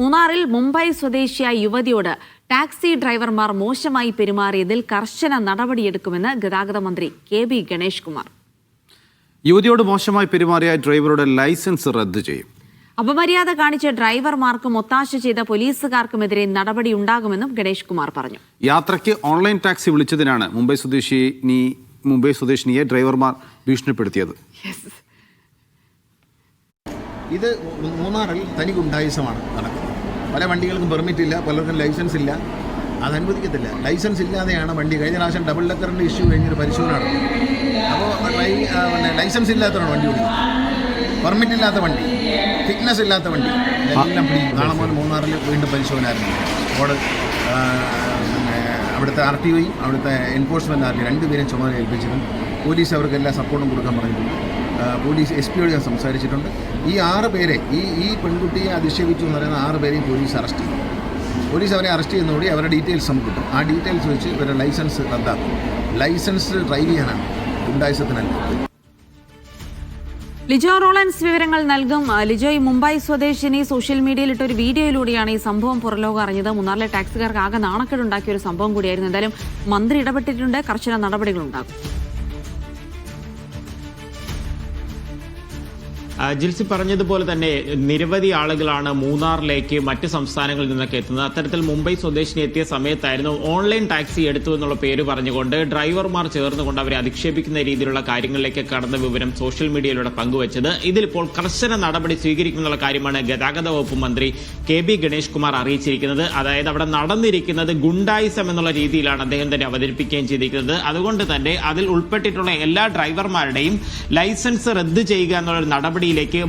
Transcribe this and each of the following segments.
മൂന്നാറിൽ മുംബൈ സ്വദേശിയായ യുവതിയോട് ടാക്സി ഡ്രൈവർമാർ മോശമായി പെരുമാറിയതിൽ കർശന നടപടിയെടുക്കുമെന്ന് ഗതാഗത മന്ത്രി KB ഗണേഷ് കുമാർ. യുവതിയോട് മോശമായി പെരുമാറിയ ഡ്രൈവറുടെ ലൈസൻസ് റദ്ദു ചെയ്യും. അപമര്യാദ കാണിച്ച ഡ്രൈവർമാർക്കും ഒത്താശ ചെയ്ത പോലീസുകാർക്കുമെതിരെ നടപടിയുണ്ടാകുമെന്നും ഗണേഷ് കുമാർ പറഞ്ഞു. യാത്രയ്ക്ക് ഓൺലൈൻ ടാക്സി വിളിച്ചതിനാണ് മുംബൈ സ്വദേശിനിയെ ഡ്രൈവർമാർ ഭീഷണിപ്പെടുത്തിയത്. ഇത് മൂന്നാറിൽ തനി ഗുണ്ടായിസമാണ് നടക്കുന്നത്. പല വണ്ടികൾക്കും പെർമിറ്റ് ഇല്ല, പലർക്കും ലൈസൻസ് ഇല്ല. അത് അനുവദിക്കത്തില്ല. ലൈസൻസ് ഇല്ലാതെയാണ് വണ്ടി. കഴിഞ്ഞ പ്രാവശ്യം ഡബിൾ ഡക്കറിൻ്റെ ഇഷ്യൂ കഴിഞ്ഞൊരു പരിശോധന നടന്നു. അപ്പോൾ ലൈസൻസ് ഇല്ലാത്തതാണ് വണ്ടി ഓടിക്കുന്നത്, പെർമിറ്റ് ഇല്ലാത്ത വണ്ടി, ഫിറ്റ്നസ് ഇല്ലാത്ത വണ്ടി എല്ലാം പിടിക്കും. നാളെ മുതൽ മൂന്നാറിൽ വീണ്ടും പരിശോധന ആയിരുന്നു. അവിടെ അവിടുത്തെ RTOയും അവിടുത്തെ എൻഫോഴ്സ്മെൻറ്റ് ആർട്ടി രണ്ടുപേരും ചുമതല ഏൽപ്പിച്ചിട്ടുണ്ട്. പോലീസ് അവർക്ക് എല്ലാ സപ്പോർട്ടും കൊടുക്കാൻ പറഞ്ഞിട്ടുണ്ട്. പോലീസ് SP ഞാൻ സംസാരിച്ചിട്ടുണ്ട്. ഈ 6 പേരെ ഈ പെൺകുട്ടിയെ അധിക്ഷേപിച്ചു എന്ന് പറയുന്ന 6 പേരെയും പോലീസ് അറസ്റ്റ് ചെയ്തു. പോലീസ് അവരെ അറസ്റ്റ് ചെയ്യുന്നതോടെ അവരുടെ ഡീറ്റെയിൽസ് നമുക്ക് കിട്ടും. ആ ഡീറ്റെയിൽസ് വെച്ച് ഇവരുടെ ലൈസൻസ് റദ്ദാക്കും. ലൈസൻസ് ഡ്രൈവ് ചെയ്യാനാണ്, ഗുണ്ടായിസത്തിനല്ല. ലിജോ റോളൻസ് വിവരങ്ങൾ നൽകും. ലിജോയ്, മുംബൈ സ്വദേശിനി സോഷ്യൽ മീഡിയയിൽ ഇട്ട ഒരു വീഡിയോയിലൂടെയാണ് ഈ സംഭവം പുറലോകം അറിഞ്ഞത്. മൂന്നാറിലെ ടാക്സിക്കാർക്ക് ആകെ നാണക്കേടുണ്ടാക്കിയ ഒരു സംഭവം കൂടിയായിരുന്നു. എന്തായാലും മന്ത്രി ഇടപെട്ടിട്ടുണ്ട്, കർശന നടപടികളുണ്ടാകും. ജിൽസി പറഞ്ഞതുപോലെ തന്നെ നിരവധി ആളുകളാണ് മൂന്നാറിലേക്ക് മറ്റ് സംസ്ഥാനങ്ങളിൽ നിന്നൊക്കെ എത്തുന്നത്. അത്തരത്തിൽ മുംബൈ സ്വദേശിനി എത്തിയ സമയത്തായിരുന്നു ഓൺലൈൻ ടാക്സി എടുത്തു എന്നുള്ള പേര് പറഞ്ഞുകൊണ്ട് ഡ്രൈവർമാർ ചേർന്നുകൊണ്ട് അവരെ അധിക്ഷേപിക്കുന്ന രീതിയിലുള്ള കാര്യങ്ങളിലേക്ക് കടന്ന വിവരം സോഷ്യൽ മീഡിയയിലൂടെ പങ്കുവച്ചത്. ഇതിലിപ്പോൾ കർശന നടപടി സ്വീകരിക്കുമെന്നുള്ള കാര്യമാണ് ഗതാഗത വകുപ്പ് മന്ത്രി KB ഗണേഷ് കുമാർ അറിയിച്ചിരിക്കുന്നത്. അതായത് അവിടെ നടന്നിരിക്കുന്നത് ഗുണ്ടായിസം എന്നുള്ള രീതിയിലാണ് അദ്ദേഹം തന്നെ അവതരിപ്പിക്കുകയും ചെയ്തിരിക്കുന്നത്. അതുകൊണ്ട് തന്നെ അതിൽ ഉൾപ്പെട്ടിട്ടുള്ള എല്ലാ ഡ്രൈവർമാരുടെയും ലൈസൻസ് റദ്ദു ചെയ്യുക എന്നുള്ള നടപടി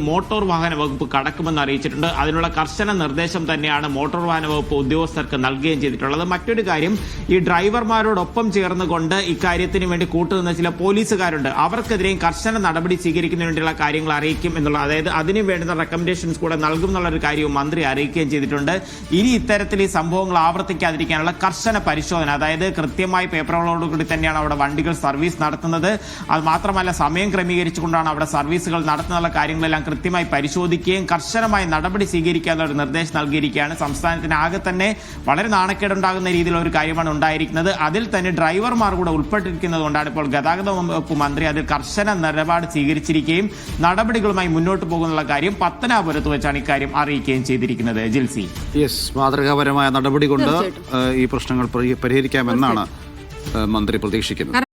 മോട്ടോർ വാഹന വകുപ്പ് കടക്കുമെന്ന് അറിയിച്ചിട്ടുണ്ട്. അതിനുള്ള കർശന നിർദ്ദേശം തന്നെയാണ് മോട്ടോർ വാഹന വകുപ്പ് ഉദ്യോഗസ്ഥർക്ക് നൽകുകയും ചെയ്തിട്ടുള്ളത്. മറ്റൊരു കാര്യം, ഈ ഡ്രൈവർമാരോടൊപ്പം ചേർന്നുകൊണ്ട് ഇക്കാര്യത്തിന് വേണ്ടി കൂട്ടുനിന്ന ചില പോലീസുകാരുണ്ട്. അവർക്കെതിരെയും കർശന നടപടി സ്വീകരിക്കുന്നതിന് വേണ്ടിയുള്ള കാര്യങ്ങൾ അറിയിക്കും എന്നുള്ള, അതായത് അതിന് വേണ്ടുന്ന റെക്കമെൻഡേഷൻസ് കൂടെ നൽകും എന്നുള്ളൊരു കാര്യവും മന്ത്രി അറിയിക്കുകയും ചെയ്തിട്ടുണ്ട്. ഇനി ഇത്തരത്തിൽ ഈ സംഭവങ്ങൾ ആവർത്തിക്കാതിരിക്കാനുള്ള കർശന പരിശോധന, അതായത് കൃത്യമായി പേപ്പറുകളോടുകൂടി തന്നെയാണ് അവിടെ വണ്ടികൾ സർവീസ് നടത്തുന്നത്. അത് മാത്രമല്ല സമയം ക്രമീകരിച്ചുകൊണ്ടാണ് അവിടെ സർവീസുകൾ നടത്തുന്ന കാര്യങ്ങളെല്ലാം കൃത്യമായി പരിശോധിക്കുകയും കർശനമായി നടപടി സ്വീകരിക്കാനുള്ള ഒരു നിർദ്ദേശം നൽകിയിരിക്കുകയാണ്. സംസ്ഥാനത്തിന് ആകെ തന്നെ വളരെ നാണക്കേടുണ്ടാകുന്ന രീതിയിലുള്ള ഒരു കാര്യമാണ് ഉണ്ടായിരിക്കുന്നത്. അതിൽ തന്നെ ഡ്രൈവർമാർ കൂടെ ഉൾപ്പെട്ടിരിക്കുന്നത് കൊണ്ടാണ് ഇപ്പോൾ ഗതാഗത വകുപ്പ് മന്ത്രി അതിൽ കർശന നിലപാട് സ്വീകരിച്ചിരിക്കുകയും നടപടികളുമായി മുന്നോട്ട് പോകുന്നുള്ള കാര്യം പത്തനാപുരത്ത് വെച്ചാണ് ഇക്കാര്യം അറിയിക്കുകയും ചെയ്തിരിക്കുന്നത്. ജിൽസി, മാതൃകാപരമായ നടപടി കൊണ്ട് ഈ പ്രശ്നങ്ങൾ പരിഹരിക്കാമെന്നാണ് മന്ത്രി പ്രതീക്ഷിക്കുന്നത്.